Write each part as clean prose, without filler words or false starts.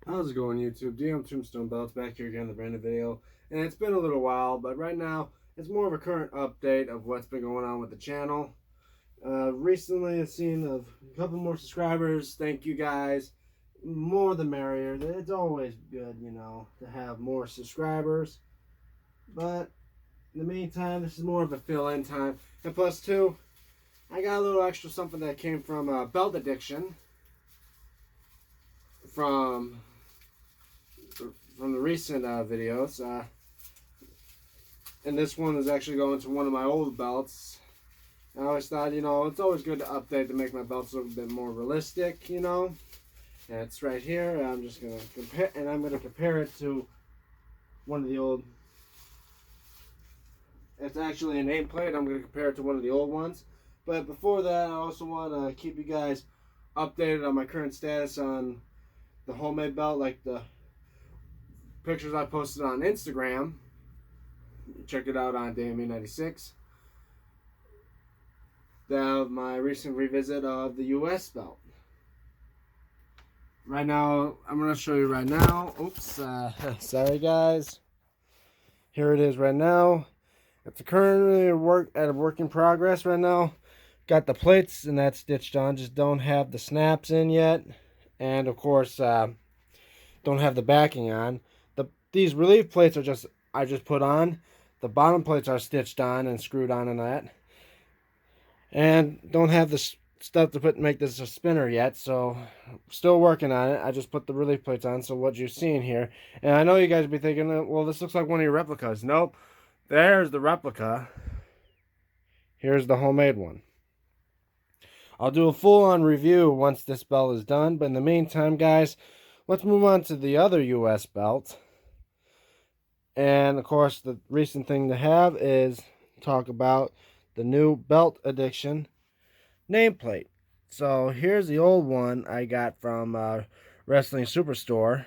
How's it going, YouTube? DM Tombstone Belts back here again, the brand new video. And it's been a little while, but right now it's more of a current update of what's been going on with the channel. Recently, I've seen a couple more subscribers. Thank you guys. More the merrier. It's always good, to have more subscribers. But in the meantime, this is more of a fill-in time. And plus, two, I got a little extra something that came from BeltAddiction from the recent videos. And this one is actually going to one of my old belts. I always thought, it's always good to update to make my belts look a bit more realistic, And it's right here. I'm just going to compare, and I'm going to compare it to one of the old. It's actually a nameplate. I'm going to compare it to one of the old ones. But before that, I also want to keep you guys updated on my current status on the homemade belt, like the pictures I posted on Instagram. Check it out on DME96. My recent revisit of the US belt. Right now, I'm going to show you right now. Oops, sorry guys. Here it is right now. It's currently a work in progress right now. Got the plates and that's stitched on. Just don't have the snaps in yet. And of course, don't have the backing on. These relief plates are I just put on. The bottom plates are stitched on and screwed on in that. And don't have the stuff to make this a spinner yet, so still working on it. I just put the relief plates on, so what you're seeing here. And I know you guys will be thinking, well, this looks like one of your replicas. Nope. There's the replica. Here's the homemade one. I'll do a full-on review once this belt is done, but in the meantime, guys, let's move on to the other US belt. And of course, the recent thing to have is talk about the new BeltAddiction nameplate. So here's the old one I got from Wrestling Superstore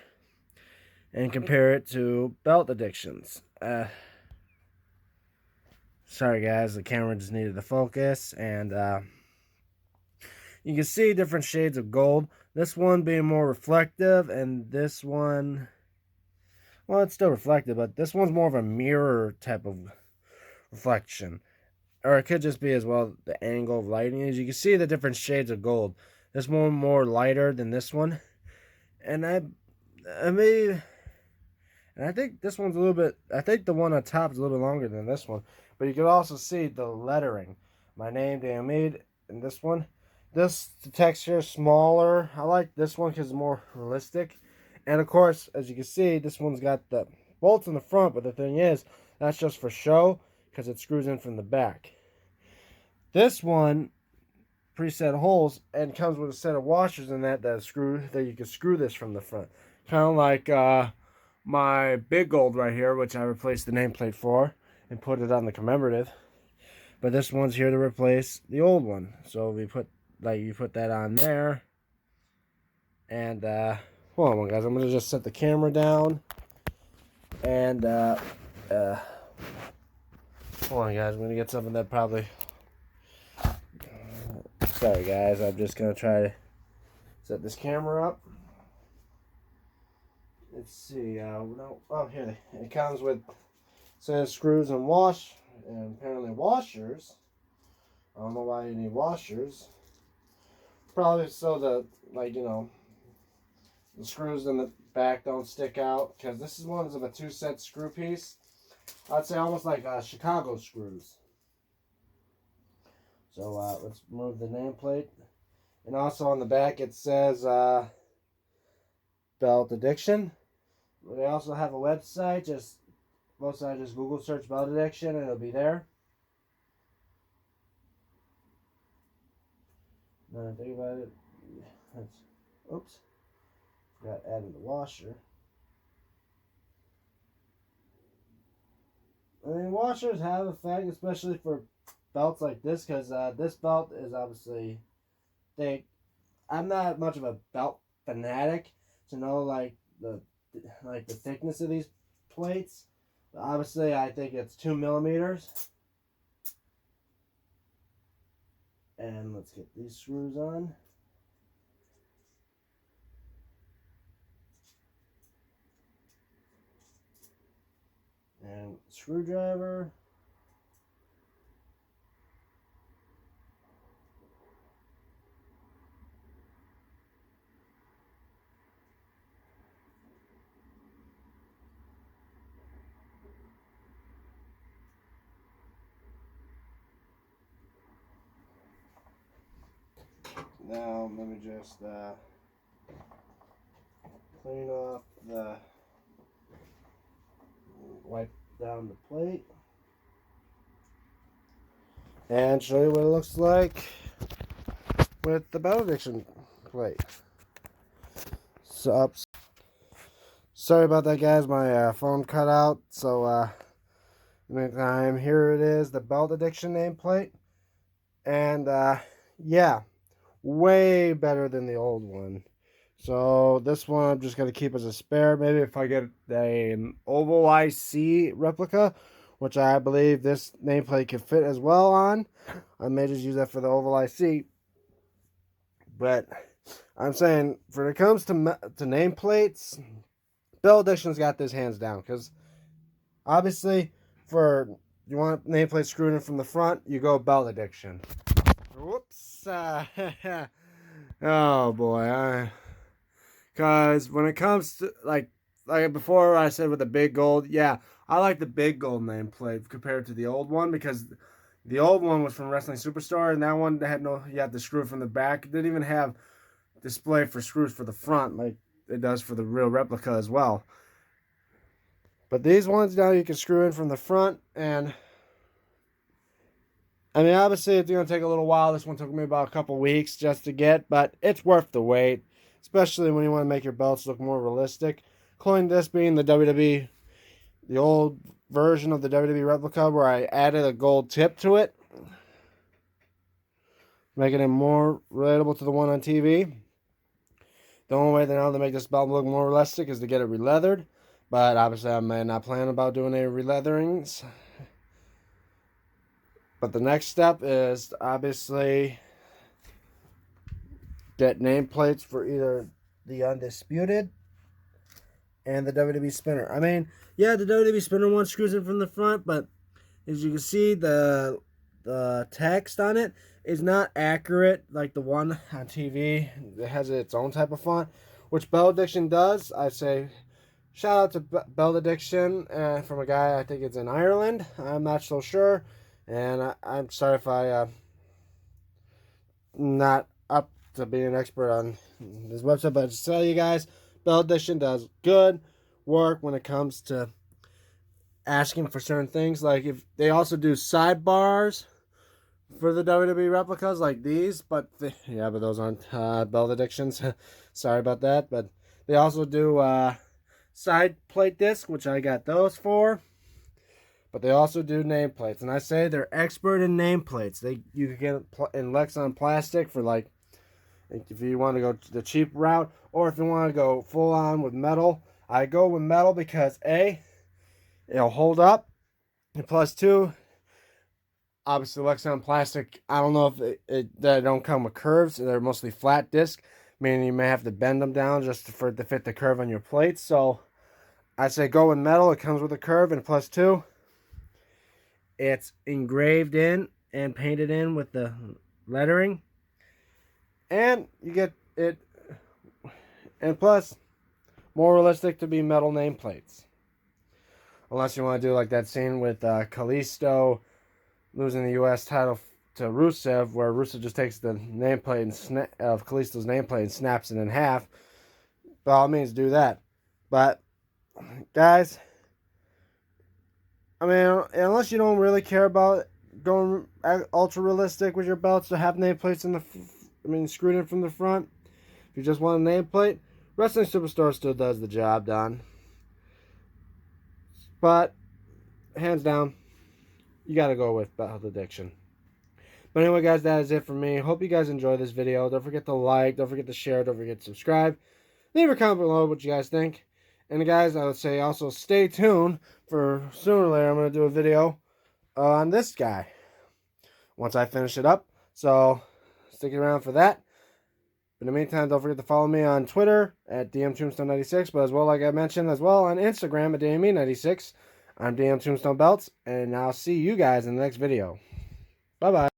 and compare it to BeltAddiction's. Sorry guys, the camera just needed to focus, and you can see different shades of gold. This one being more reflective, and this one, well, it's still reflective, but this one's more of a mirror type of reflection. Or it could just be as well the angle of lighting. As you can see the different shades of gold. This one more lighter than this one. And I think this one's a little bit, I think the one on top is a little longer than this one. But you can also see the lettering. My name, Damid, and this one. The texture is smaller. I like this one because it's more realistic. And of course, as you can see, this one's got the bolts in the front. But the thing is, that's just for show because it screws in from the back. This one preset holes and comes with a set of washers in that you can screw this from the front. Kind of like my big gold right here, which I replaced the nameplate for and put it on the commemorative. But this one's here to replace the old one. So you put that on there. And hold on guys, I'm gonna just set the camera down. And hold on guys, I'm gonna get something that probably, sorry guys, I'm just gonna try to set this camera up. Let's see, no, oh here, it comes with, says screws and apparently washers. I don't know why you need washers. Probably so the, the screws in the back don't stick out, because this is one of a 2-set screw piece. I'd say almost like Chicago screws. So let's move the nameplate. And also on the back it says BeltAddiction. They also have a website. Just Google search BeltAddiction and it'll be there. Now I think about it. Oops. Forgot adding the washer. I mean, washers have effect, especially for belts like this, because this belt is obviously thick. I'm not much of a belt fanatic to know the thickness of these plates. But obviously, I think it's 2 millimeters. And let's get these screws on. screwdriver. Now let me just clean off the, wipe down the plate, and show you what it looks like with the BeltAddiction plate. So, sorry about that, guys. My phone cut out. So, meantime, here it is, the BeltAddiction nameplate, and yeah, way better than the old one. So this one I'm just going to keep as a spare. Maybe if I get an oval IC replica, which I believe this nameplate could fit as well on, I may just use that for the oval IC. But I'm saying, when it comes to nameplates, BeltAddiction's got this hands down. Because obviously, you want nameplate screwed in from the front, you go BeltAddiction. Whoops. Oh boy. Because when it comes to, like before I said with the big gold, yeah, I like the big gold nameplate compared to the old one, because the old one was from Wrestling Superstar, and that one had you had the screw from the back. It didn't even have display for screws for the front like it does for the real replica as well. But these ones now you can screw in from the front, and I mean, obviously it's going to take a little while. This one took me about a couple weeks just to get, but it's worth the wait, especially when you want to make your belts look more realistic. Including this being the WWE, the old version of the WWE replica, where I added a gold tip to it, making it more relatable to the one on TV. The only way now to make this belt look more realistic is to get it re-leathered, but obviously I may not plan about doing any re-leatherings. But the next step is to obviously get nameplates for either the Undisputed and the WWE Spinner. I mean, yeah, the WWE Spinner one screws in from the front, but as you can see, the text on it is not accurate like the one on TV. It has its own type of font, which BeltAddiction does. I say shout out to BeltAddiction from a guy, I think it's in Ireland. I'm not so sure. And I'm sorry if I'm not up to being an expert on this website, but to tell you guys, BeltAddiction does good work when it comes to asking for certain things. Like, if they also do sidebars for the WWE replicas like these, but those aren't BeltAddiction's. Sorry about that. But they also do side plate disc, which I got those for. But they also do nameplates, and I say they're expert in nameplates. You can get in Lexan plastic for, like, if you want to go the cheap route, or if you want to go full on with metal. I go with metal because A, it'll hold up, and plus two, obviously Lexan plastic, I don't know if they don't come with curves. They're mostly flat disc, meaning you may have to bend them down just for it to fit the curve on your plates. So I say go with metal. It comes with a curve, and plus two, it's engraved in and painted in with the lettering, and you get it, and plus more realistic to be metal nameplates, unless you want to do like that scene with Kalisto losing the US title to Rusev, where Rusev just takes the nameplate of Kalisto's nameplate and snaps it in half. By all means, do that. But guys, I mean, unless you don't really care about going ultra realistic with your belts to have nameplates screwed in from the front. If you just want a nameplate, Wrestling Superstar still does the job, Don. But hands down, you gotta go with BeltAddiction. But anyway, guys, that is it for me. Hope you guys enjoyed this video. Don't forget to like, don't forget to share, don't forget to subscribe. Leave a comment below what you guys think. And guys, I would say also stay tuned for sooner or later I'm going to do a video on this guy once I finish it up. So stick around for that. But in the meantime, don't forget to follow me on Twitter at DMTombstone96, but as well, like I mentioned, as well on Instagram at DME96. I'm DM Tombstone Belts, and I'll see you guys in the next video. Bye-bye.